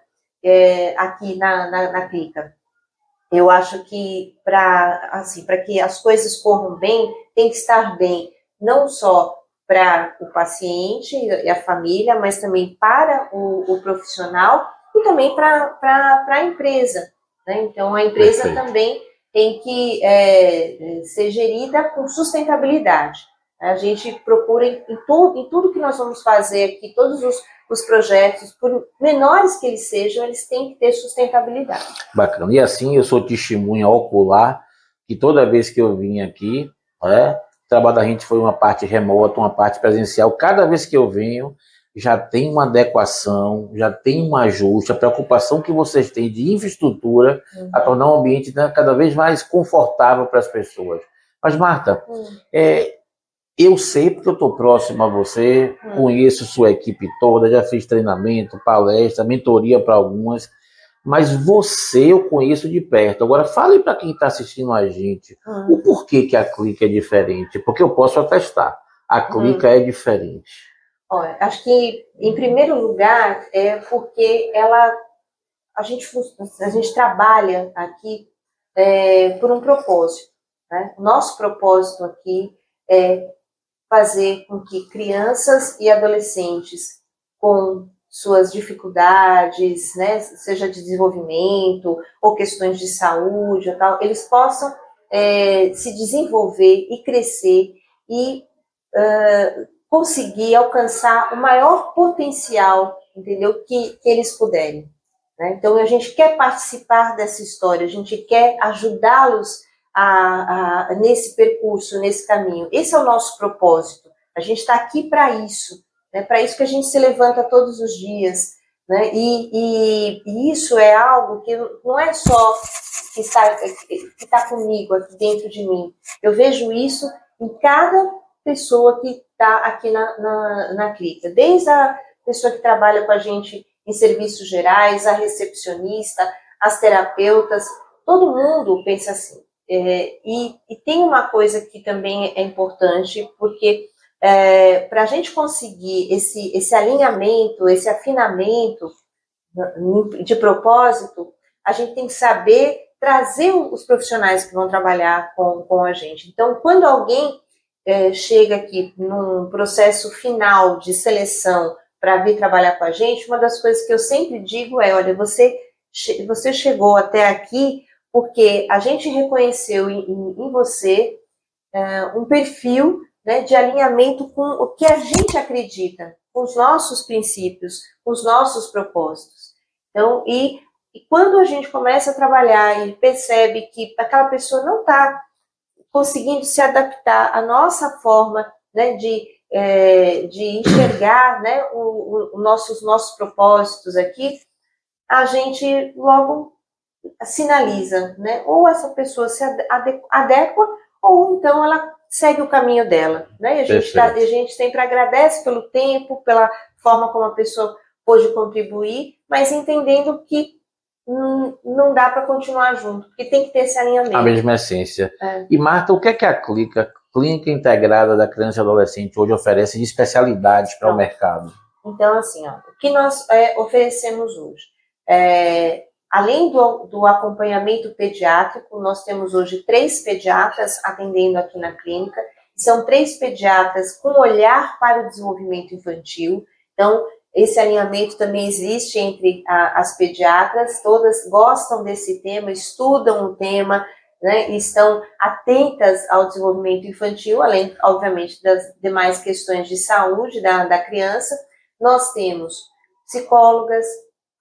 aqui na Clica. Eu acho que para que as coisas corram bem, tem que estar bem não só para o paciente e a família, mas também para o profissional e também para a empresa, né? Então, a empresa Perfeito. também tem que ser gerida com sustentabilidade. A gente procura em tudo que nós vamos fazer aqui, todos os projetos, por menores que eles sejam, eles têm que ter sustentabilidade. Bacana. E assim, eu sou testemunha ocular que toda vez que eu vim aqui, né, o trabalho da gente foi uma parte remota, uma parte presencial. Cada vez que eu venho, já tem uma adequação, já tem um ajuste, a preocupação que vocês têm de infraestrutura a tornar o ambiente, né, cada vez mais confortável para as pessoas. Mas, Marta, eu sei porque eu estou próximo a você, conheço sua equipe toda, já fiz treinamento, palestra, mentoria para algumas, mas você eu conheço de perto. Agora, fale para quem está assistindo a gente o porquê que a Clica é diferente, porque eu posso atestar, a Clica é diferente. Olha, acho que, em primeiro lugar, é porque a gente trabalha aqui por um propósito, né? O nosso propósito aqui é fazer com que crianças e adolescentes com suas dificuldades, né, seja de desenvolvimento ou questões de saúde ou tal, eles possam se desenvolver e crescer e conseguir alcançar o maior potencial, entendeu, que eles puderem. Né? Então, a gente quer participar dessa história, a gente quer ajudá-los nesse percurso, nesse caminho. Esse é o nosso propósito. A gente está aqui para isso, né? Para isso que a gente se levanta todos os dias. Né? E isso é algo que não é só que está comigo, aqui dentro de mim. Eu vejo isso em cada pessoa que está aqui na Clica. Desde a pessoa que trabalha com a gente em serviços gerais, a recepcionista, as terapeutas, todo mundo pensa assim. E tem uma coisa que também é importante, porque para a gente conseguir esse alinhamento, esse afinamento de propósito, a gente tem que saber trazer os profissionais que vão trabalhar com a gente. Então, quando alguém chega aqui num processo final de seleção para vir trabalhar com a gente, uma das coisas que eu sempre digo é, olha, você chegou até aqui porque a gente reconheceu em você um perfil, né, de alinhamento com o que a gente acredita, com os nossos princípios, com os nossos propósitos. Então, e quando a gente começa a trabalhar e percebe que aquela pessoa não está conseguindo se adaptar à nossa forma, né, de enxergar, né, os nossos propósitos aqui, a gente logo sinaliza, né? Ou essa pessoa se adequa, ou então ela segue o caminho dela, né? E a gente sempre agradece pelo tempo, pela forma como a pessoa pôde contribuir, mas entendendo que não dá para continuar junto, porque tem que ter esse alinhamento. A mesma essência. E Marta, o que é que a Clica, Clínica Integrada da Criança e Adolescente, hoje oferece de especialidades para o mercado? Então, assim, ó, o que nós oferecemos hoje? Além do acompanhamento pediátrico, nós temos hoje 3 pediatras atendendo aqui na clínica. São 3 pediatras com olhar para o desenvolvimento infantil. Então, esse alinhamento também existe entre as pediatras, todas gostam desse tema, estudam o tema, né, e estão atentas ao desenvolvimento infantil, além, obviamente, das demais questões de saúde da criança. Nós temos psicólogas,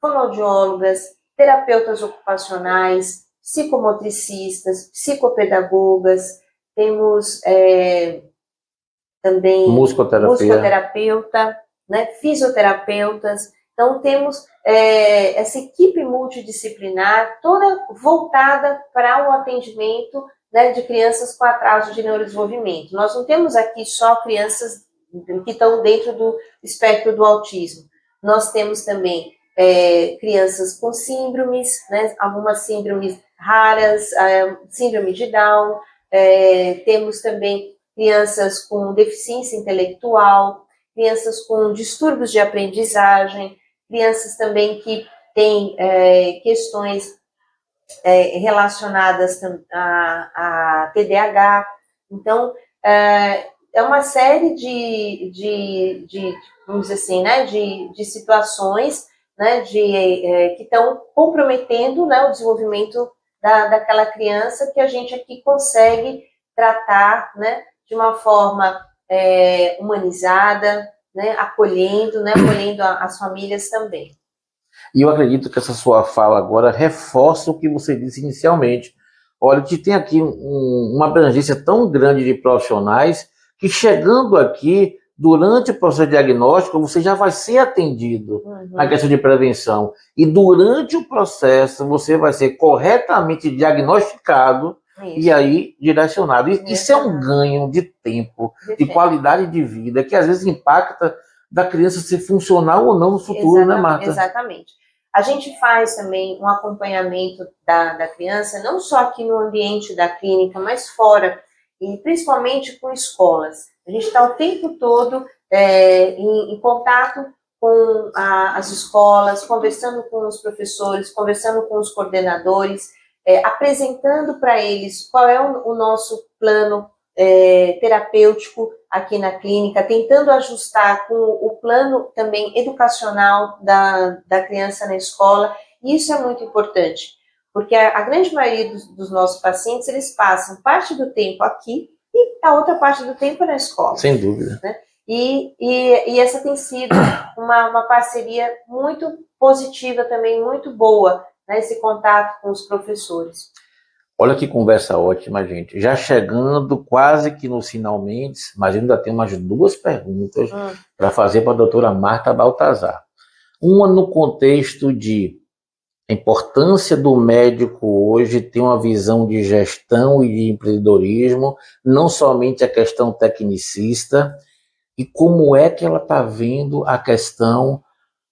fonoaudiólogas, terapeutas ocupacionais, psicomotricistas, psicopedagogas, temos também musicoterapeuta, né, fisioterapeutas. Então, temos essa equipe multidisciplinar toda voltada para o atendimento, né, de crianças com atraso de neurodesenvolvimento. Nós não temos aqui só crianças que estão dentro do espectro do autismo. Nós temos também crianças com síndromes, né, algumas síndromes raras, síndrome de Down, temos também crianças com deficiência intelectual, crianças com distúrbios de aprendizagem, crianças também que têm questões relacionadas a TDAH. Então, é uma série vamos dizer assim, né, de situações, né, que estão comprometendo, né, o desenvolvimento daquela criança, que a gente aqui consegue tratar, né, de uma forma humanizada, né, acolhendo as famílias também. E eu acredito que essa sua fala agora reforça o que você disse inicialmente. Olha, a gente tem aqui uma abrangência tão grande de profissionais que, chegando aqui, durante o processo diagnóstico, você já vai ser atendido na questão de prevenção. E durante o processo, você vai ser corretamente diagnosticado e aí direcionado. Isso é um ganho de tempo, de qualidade de vida, que às vezes impacta da criança ser funcional ou não no futuro, né, Marta? Exatamente. A gente faz também um acompanhamento da criança, não só aqui no ambiente da clínica, mas fora, e principalmente com escolas. A gente está o tempo todo em contato com as escolas, conversando com os professores, conversando com os coordenadores, apresentando para eles qual é o nosso plano terapêutico aqui na clínica, tentando ajustar com o plano também educacional da criança na escola. E isso é muito importante, porque a grande maioria dos nossos pacientes, eles passam parte do tempo aqui e a outra parte do tempo na escola. Sem dúvida. Né? E essa tem sido uma parceria muito positiva também, muito boa, né, esse contato com os professores. Olha que conversa ótima, gente. Já chegando quase que no finalmente, mas ainda tem umas duas perguntas para fazer para a doutora Marta Baltazar. Uma no contexto de a importância do médico hoje ter uma visão de gestão e de empreendedorismo, não somente a questão tecnicista, e como é que ela está vendo a questão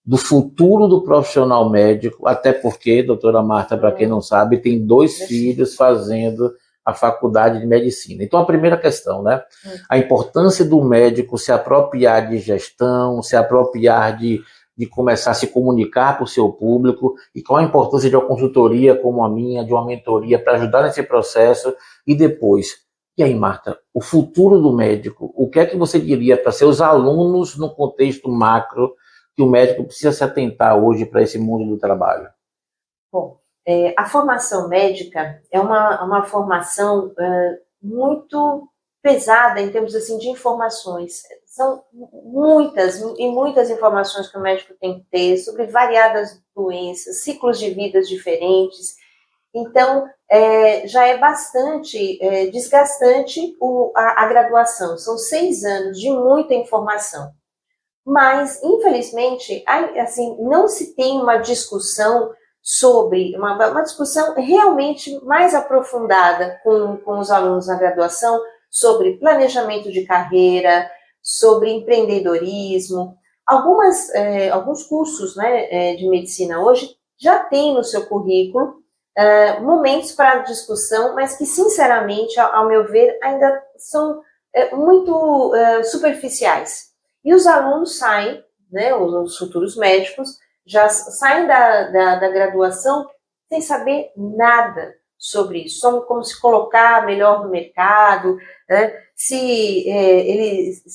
do futuro do profissional médico, até porque, doutora Marta, para quem não sabe, tem 2 filhos fazendo a faculdade de medicina. Então, a primeira questão, né? A importância do médico se apropriar de gestão, se apropriar de começar a se comunicar para o seu público, e qual a importância de uma consultoria como a minha, de uma mentoria, para ajudar nesse processo. E depois, e aí, Marta, o futuro do médico, o que é que você diria para seus alunos no contexto macro, que o médico precisa se atentar hoje para esse mundo do trabalho? Bom, a formação médica é uma formação muito pesada em termos assim, de informações. São muitas e muitas informações que o médico tem que ter sobre variadas doenças, ciclos de vidas diferentes. Então, já é bastante desgastante a graduação. São 6 anos de muita informação. Mas, infelizmente, assim, não se tem uma discussão sobre, uma discussão realmente mais aprofundada com os alunos na graduação sobre planejamento de carreira, sobre empreendedorismo. Alguns cursos, né, de medicina hoje já têm no seu currículo momentos para discussão, mas que, sinceramente, ao meu ver, ainda são muito superficiais. E os alunos saem, né, os futuros médicos, já saem da graduação sem saber nada sobre isso, como se colocar melhor no mercado, né, se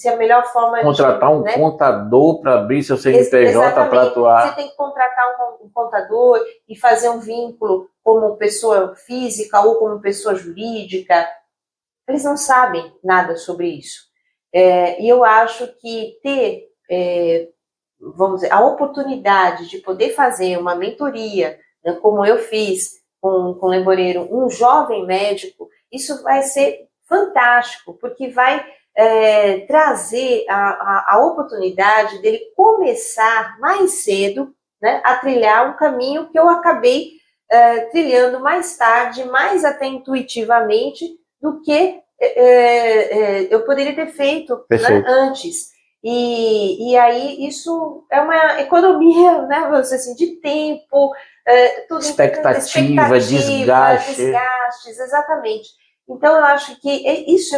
a melhor forma contratar um contador para abrir seu CNPJ para atuar. Você tem que contratar um contador e fazer um vínculo como pessoa física ou como pessoa jurídica. Eles não sabem nada sobre isso. E eu acho que ter, vamos dizer, a oportunidade de poder fazer uma mentoria, né, como eu fiz com o Lemboreiro, um jovem médico, isso vai ser fantástico, porque vai trazer a oportunidade dele começar mais cedo, né, a trilhar um caminho que eu acabei trilhando mais tarde, mais até intuitivamente, do que eu poderia ter feito, né, antes. E aí isso é uma economia, né, assim, de tempo, tudo expectativa, desgastes, exatamente. Então eu acho que isso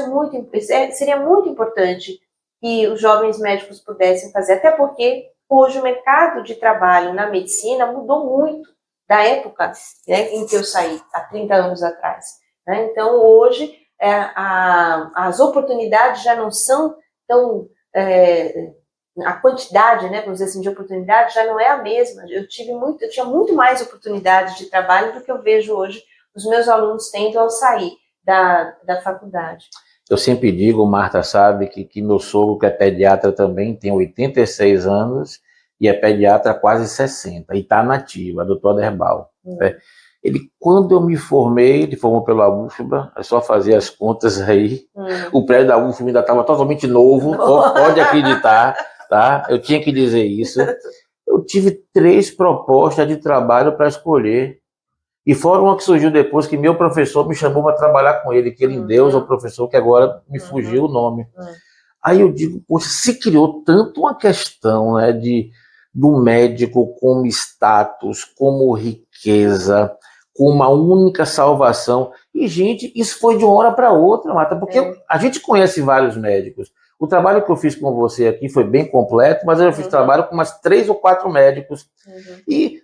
seria muito importante que os jovens médicos pudessem fazer, até porque hoje o mercado de trabalho na medicina mudou muito da época, né, em que eu saí, há 30 anos atrás. Né? Então hoje as oportunidades já não são tão... a quantidade, né, vamos dizer assim, de oportunidades já não é a mesma. Eu tinha muito mais oportunidades de trabalho do que eu vejo hoje os meus alunos tendo ao sair da faculdade. Eu sempre digo, Marta sabe, que meu sogro, que é pediatra também, tem 86 anos e é pediatra há quase 60, e está nativa, doutor Aderbal. Né? Ele, quando eu me formei, ele formou pela UFBA, é só fazer as contas aí, o prédio da UFBA ainda estava totalmente novo, pode acreditar, tá? Eu tinha que dizer isso. Eu tive 3 propostas de trabalho para escolher, e fora uma que surgiu depois, que meu professor me chamou para trabalhar com ele, que ele em Deus é o professor, que agora me fugiu o nome. Aí eu digo, poxa, se criou tanto uma questão, né, do médico como status, como riqueza, com uma única salvação. E, gente, isso foi de uma hora para outra, Marta, porque a gente conhece vários médicos. O trabalho que eu fiz com você aqui foi bem completo, mas eu fiz trabalho com umas 3 ou 4 médicos. E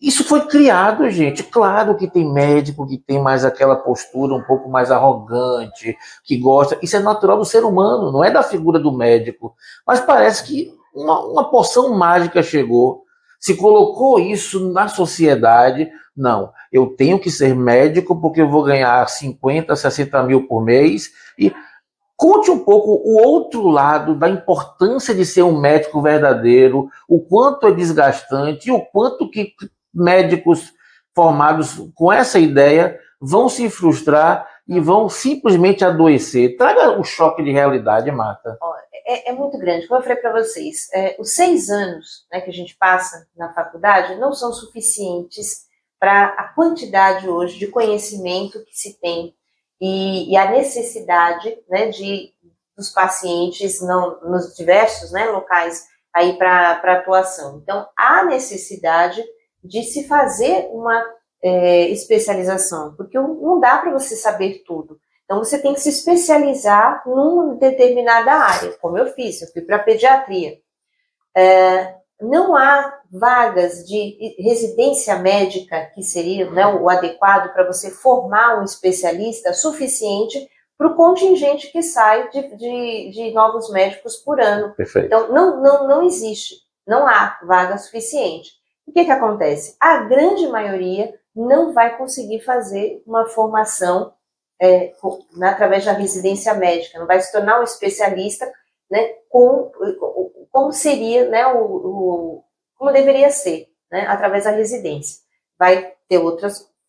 isso foi criado, gente. Claro que tem médico que tem mais aquela postura um pouco mais arrogante, que gosta. Isso é natural do ser humano, não é da figura do médico. Mas parece que uma poção mágica chegou, se colocou isso na sociedade. Não, eu tenho que ser médico porque eu vou ganhar 50, 60 mil por mês. E conte um pouco o outro lado da importância de ser um médico verdadeiro, o quanto é desgastante e o quanto que médicos formados com essa ideia vão se frustrar e vão simplesmente adoecer. Traga o choque de realidade, Marta. É muito grande. Como eu falei para vocês, os 6 anos, né, que a gente passa na faculdade não são suficientes para a quantidade hoje de conhecimento que se tem e a necessidade, né, dos pacientes nos diversos, né, locais aí para atuação. Então, há necessidade de se fazer uma especialização, porque não dá para você saber tudo. Então, você tem que se especializar numa determinada área, como eu fiz, eu fui para pediatria. Não há vagas de residência médica, que seria, né, o adequado para você formar um especialista suficiente para o contingente que sai de novos médicos por ano. Perfeito. Então, não existe, não há vaga suficiente. O que acontece? A grande maioria não vai conseguir fazer uma formação através da residência médica, não vai se tornar um especialista, né, como seria, né, como deveria ser, né, através da residência. Vai ter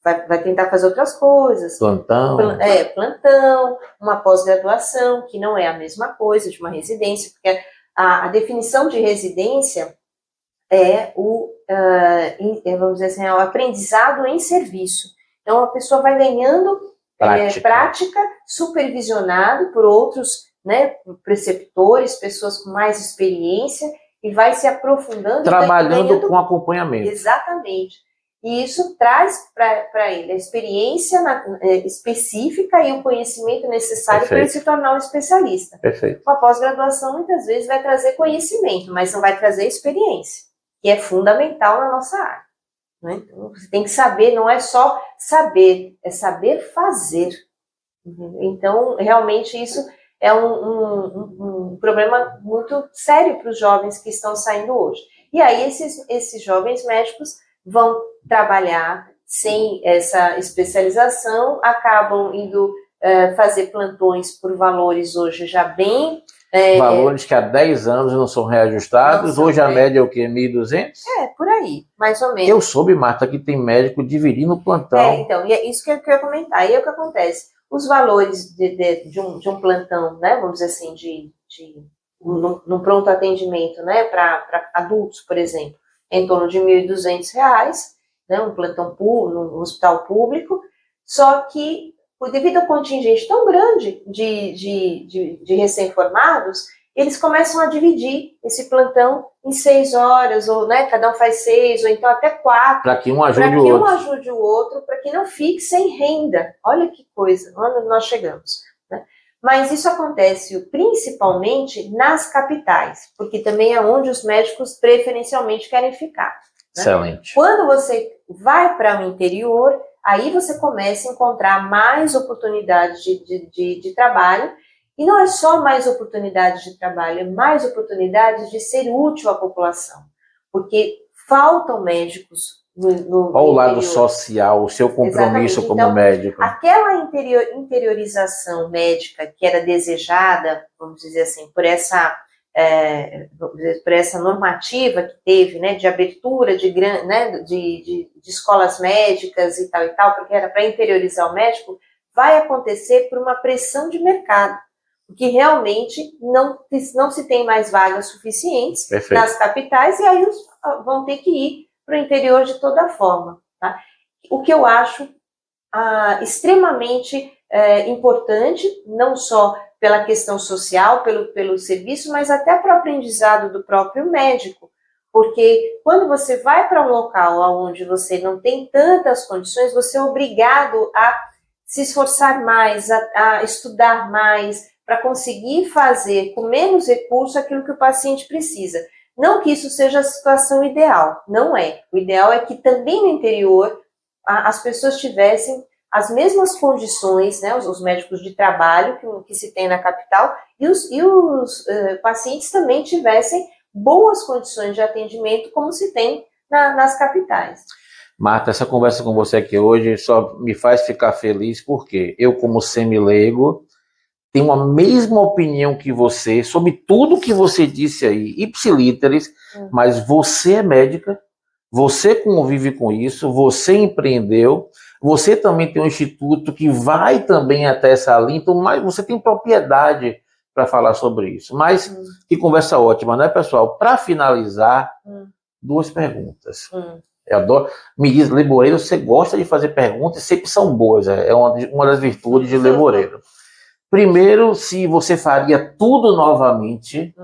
vai tentar fazer outras coisas. Plantão. Plantão, uma pós-graduação, que não é a mesma coisa de uma residência, porque a definição de residência é vamos dizer assim, o aprendizado em serviço. Então, a pessoa vai ganhando prática supervisionado por outros, né, preceptores, pessoas com mais experiência, e vai se aprofundando. Trabalhando com acompanhamento. Exatamente. E isso traz para ele a experiência específica e o conhecimento necessário para ele se tornar um especialista. Perfeito. Uma pós-graduação, muitas vezes, vai trazer conhecimento, mas não vai trazer experiência, que é fundamental na nossa área. Né? Então, você tem que saber, não é só saber, é saber fazer. Então, realmente, isso é um problema muito sério para os jovens que estão saindo hoje. E aí, esses jovens médicos vão trabalhar sem essa especialização, acabam indo fazer plantões por valores hoje já bem... valores que há 10 anos não são reajustados, hoje a média é o quê? 1.200? Por aí, mais ou menos. Eu soube, Marta, que tem médico dividindo o plantão. Então, e é isso que eu queria comentar. E é o que acontece, os valores de um plantão, né, vamos dizer assim, num pronto atendimento, né, para adultos, por exemplo, em torno de R$ 1.200, né, um plantão num hospital público, só que devido ao contingente tão grande de recém-formados, eles começam a dividir esse plantão em 6 horas, ou, né, cada um faz 6, ou então até 4. Para que um ajude o outro, para que não fique sem renda. Olha que coisa, onde nós chegamos. Né? Mas isso acontece principalmente nas capitais, porque também é onde os médicos preferencialmente querem ficar. Né? Excelente. Quando você vai para o interior, aí você começa a encontrar mais oportunidades de trabalho, e não é só mais oportunidades de trabalho, é mais oportunidades de ser útil à população, porque faltam médicos no Qual o lado interior. social, o seu compromisso Exatamente. como Então, médico? aquela interiorização médica que era desejada, vamos dizer assim, por essa normativa que teve, né, de abertura de escolas médicas e tal, porque era para interiorizar o médico, vai acontecer por uma pressão de mercado, porque realmente não se tem mais vagas suficientes Perfeito. nas capitais, e aí vão ter que ir para o interior de toda forma. Tá? O que eu acho extremamente importante, não só pela questão social, pelo serviço, mas até para o aprendizado do próprio médico. Porque quando você vai para um local onde você não tem tantas condições, você é obrigado a se esforçar mais, a estudar mais, para conseguir fazer com menos recurso aquilo que o paciente precisa. Não que isso seja a situação ideal, não é. O ideal é que também no interior as pessoas tivessem as mesmas condições, né, os médicos de trabalho que se tem na capital, e os pacientes também tivessem boas condições de atendimento, como se tem nas capitais. Marta, essa conversa com você aqui hoje só me faz ficar feliz, porque eu, como semileigo, tenho a mesma opinião que você sobre tudo que você disse aí, ipsilíteres, mas você é médica, você convive com isso, você empreendeu, você também tem um instituto que vai também até essa linha, então você tem propriedade para falar sobre isso. Mas que conversa ótima, né, pessoal? Para finalizar, duas perguntas. Eu adoro. Me diz, Leboreiro, você gosta de fazer perguntas, sempre são boas, é uma das virtudes de Leboreiro. Primeiro, se você faria tudo novamente,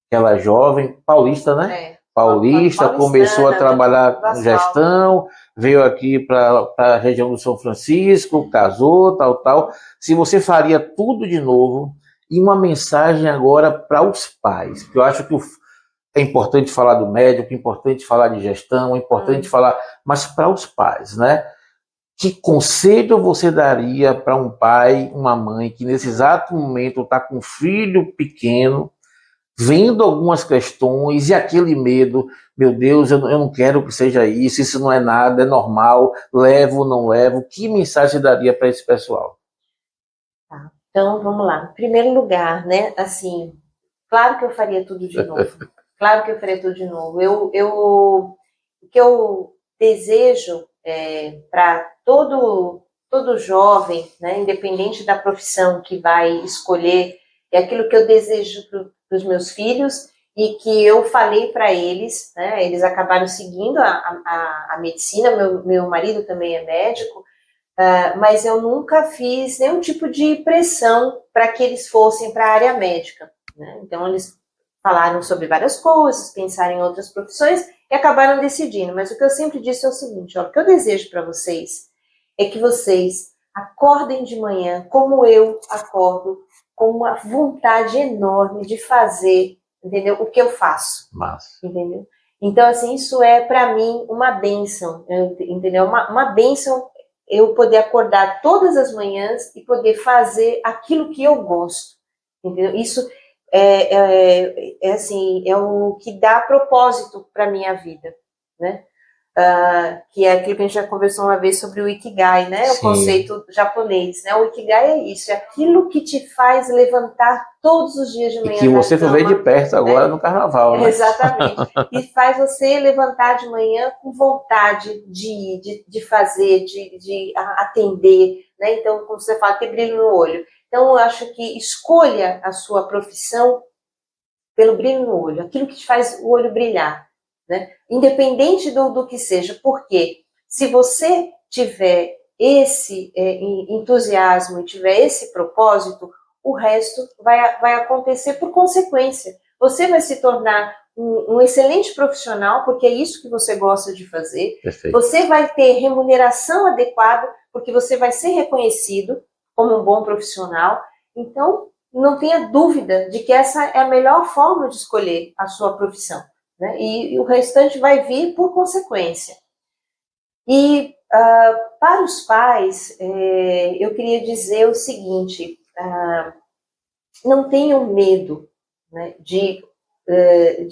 aquela jovem paulista, né? Paulista, começou a trabalhar com gestão, veio aqui para a região do São Francisco, casou, tal. Se você faria tudo de novo, e uma mensagem agora para os pais, porque eu acho que é importante falar do médico, é importante falar de gestão, é importante falar, mas para os pais, né? Que conselho você daria para um pai, uma mãe que nesse exato momento está com um filho pequeno, vendo algumas questões e aquele medo, meu Deus, eu não quero que seja isso não é nada, é normal, levo, não levo. Que mensagem você daria para esse pessoal? Tá, então, vamos lá. Em primeiro lugar, né, assim, claro que eu faria tudo de novo. Claro que eu faria tudo de novo. O que eu desejo para todo jovem, né, independente da profissão que vai escolher, é aquilo que eu desejo para os meus filhos e que eu falei para eles, né, eles acabaram seguindo a medicina, meu marido também é médico, mas eu nunca fiz nenhum tipo de pressão para que eles fossem para a área médica. Né? Então, eles falaram sobre várias coisas, pensaram em outras profissões e acabaram decidindo. Mas o que eu sempre disse é o seguinte, ó, o que eu desejo para vocês é que vocês acordem de manhã, como eu acordo, com uma vontade enorme de fazer, entendeu? O que eu faço. Massa. Entendeu? Então, assim, isso é para mim uma bênção, entendeu? Uma bênção eu poder acordar todas as manhãs e poder fazer aquilo que eu gosto, entendeu? Isso assim, é o que dá propósito para a minha vida, né? Que é aquilo que a gente já conversou uma vez sobre o Ikigai, né? O conceito japonês, né? O Ikigai é isso, é aquilo que te faz levantar todos os dias de manhã. E que você foi ver de perto agora, né? No carnaval, né? Exatamente. E faz você levantar de manhã com vontade de fazer, de atender, né? Então, como você fala, ter brilho no olho. Então, eu acho que escolha a sua profissão pelo brilho no olho, aquilo que te faz o olho brilhar, né? Independente do que seja, porque se você tiver esse entusiasmo e tiver esse propósito, o resto vai acontecer por consequência. Você vai se tornar um excelente profissional, porque é isso que você gosta de fazer. Perfeito. Você vai ter remuneração adequada, porque você vai ser reconhecido como um bom profissional. Então, não tenha dúvida de que essa é a melhor forma de escolher a sua profissão, né? E o restante vai vir por consequência. E Para os pais, eu queria dizer o seguinte, não tenham medo, né, de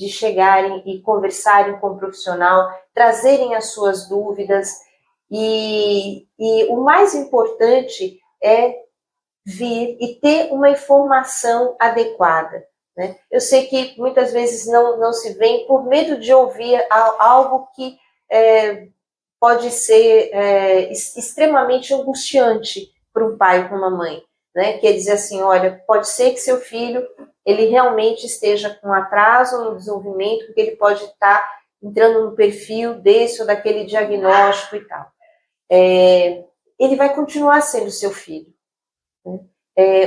chegarem e conversarem com o profissional, trazerem as suas dúvidas, e o mais importante é vir e ter uma informação adequada, né? Eu sei que muitas vezes não se vem por medo de ouvir algo que pode ser extremamente angustiante para um pai ou para uma mãe, né? Quer dizer assim, olha, pode ser que seu filho ele realmente esteja com atraso no desenvolvimento, porque ele pode estar entrando no perfil desse ou daquele diagnóstico e tal. Ele vai continuar sendo seu filho, né?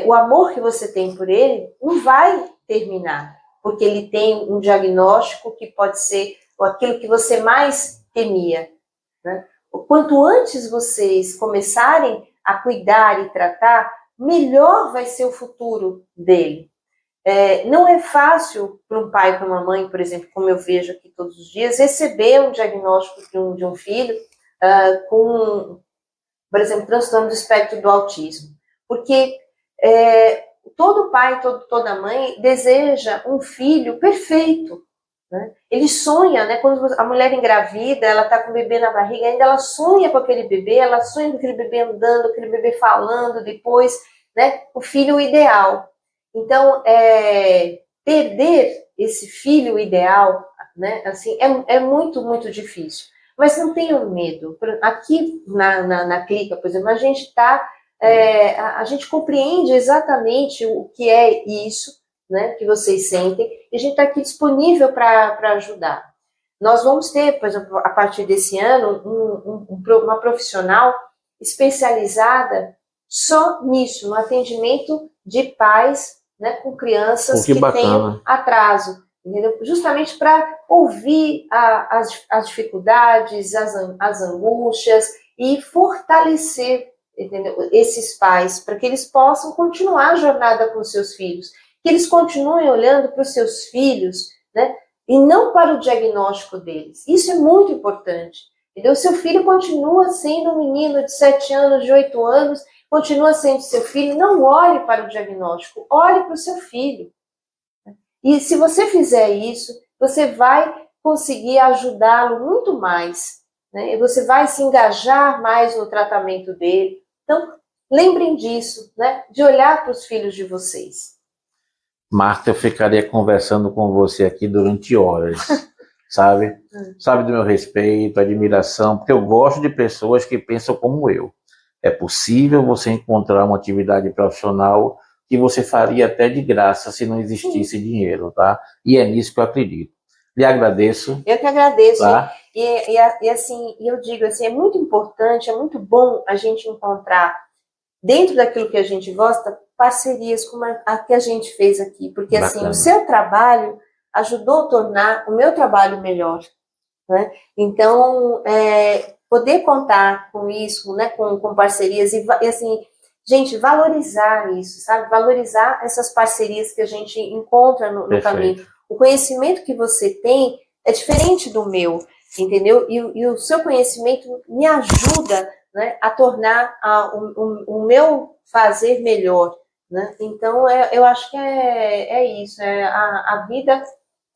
O amor que você tem por ele não vai terminar, porque ele tem um diagnóstico que pode ser aquilo que você mais temia, né? Quanto antes vocês começarem a cuidar e tratar, melhor vai ser o futuro dele. Não é fácil para um pai, para uma mãe, por exemplo, como eu vejo aqui todos os dias, receber um diagnóstico de um filho com, por exemplo, transtorno do espectro do autismo. Porque todo pai, toda mãe deseja um filho perfeito, né? Ele sonha, né? Quando a mulher engravida, ela está com o bebê na barriga, ainda ela sonha com aquele bebê, ela sonha com aquele bebê andando, aquele bebê falando depois, né? O filho ideal. Então, perder esse filho ideal, né? Assim, é muito, muito difícil. Mas não tenham medo. Aqui na Clica, por exemplo, a gente compreende exatamente o que é isso, né, que vocês sentem, e a gente está aqui disponível para ajudar. Nós vamos ter, por exemplo, a partir desse ano, uma profissional especializada só nisso, no atendimento de pais, né, com crianças que tenham atraso, entendeu? Justamente para ouvir as dificuldades, as angústias e fortalecer, entendeu, esses pais, para que eles possam continuar a jornada com seus filhos, que eles continuem olhando para os seus filhos, né, e não para o diagnóstico deles. Isso é muito importante. Entendeu? Seu filho continua sendo um menino de 7 anos, de 8 anos, continua sendo seu filho. Não olhe para o diagnóstico, olhe para o seu filho. E se você fizer isso, você vai conseguir ajudá-lo muito mais, né? E você vai se engajar mais no tratamento dele. Então, lembrem disso, né? De olhar para os filhos de vocês. Marta, eu ficaria conversando com você aqui durante horas, sabe? Sabe do meu respeito, admiração, porque eu gosto de pessoas que pensam como eu. É possível você encontrar uma atividade profissional que você faria até de graça se não existisse dinheiro, tá? E é nisso que eu acredito. Lhe agradeço. Eu que agradeço. Tá? E assim, eu digo assim, é muito importante, é muito bom a gente encontrar, dentro daquilo que a gente gosta, parcerias como a que a gente fez aqui. Porque assim, o seu trabalho ajudou a tornar o meu trabalho melhor, né? Então, poder contar com isso, né, com parcerias e assim, gente, valorizar isso, sabe? Valorizar essas parcerias que a gente encontra no caminho. O conhecimento que você tem é diferente do meu, entendeu? E o seu conhecimento me ajuda, né, a tornar o meu fazer melhor, né? Então, eu acho que é isso. A vida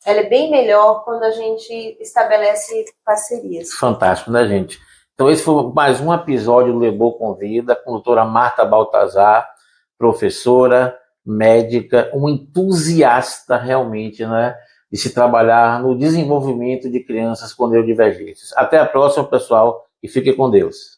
ela é bem melhor quando a gente estabelece parcerias. Fantástico, né, gente? Então, esse foi mais um episódio do Lebô Convida, com a doutora Marta Baltazar, professora, médica, um entusiasta realmente, né, de se trabalhar no desenvolvimento de crianças com neurodivergências. Até a próxima, pessoal, e fiquem com Deus.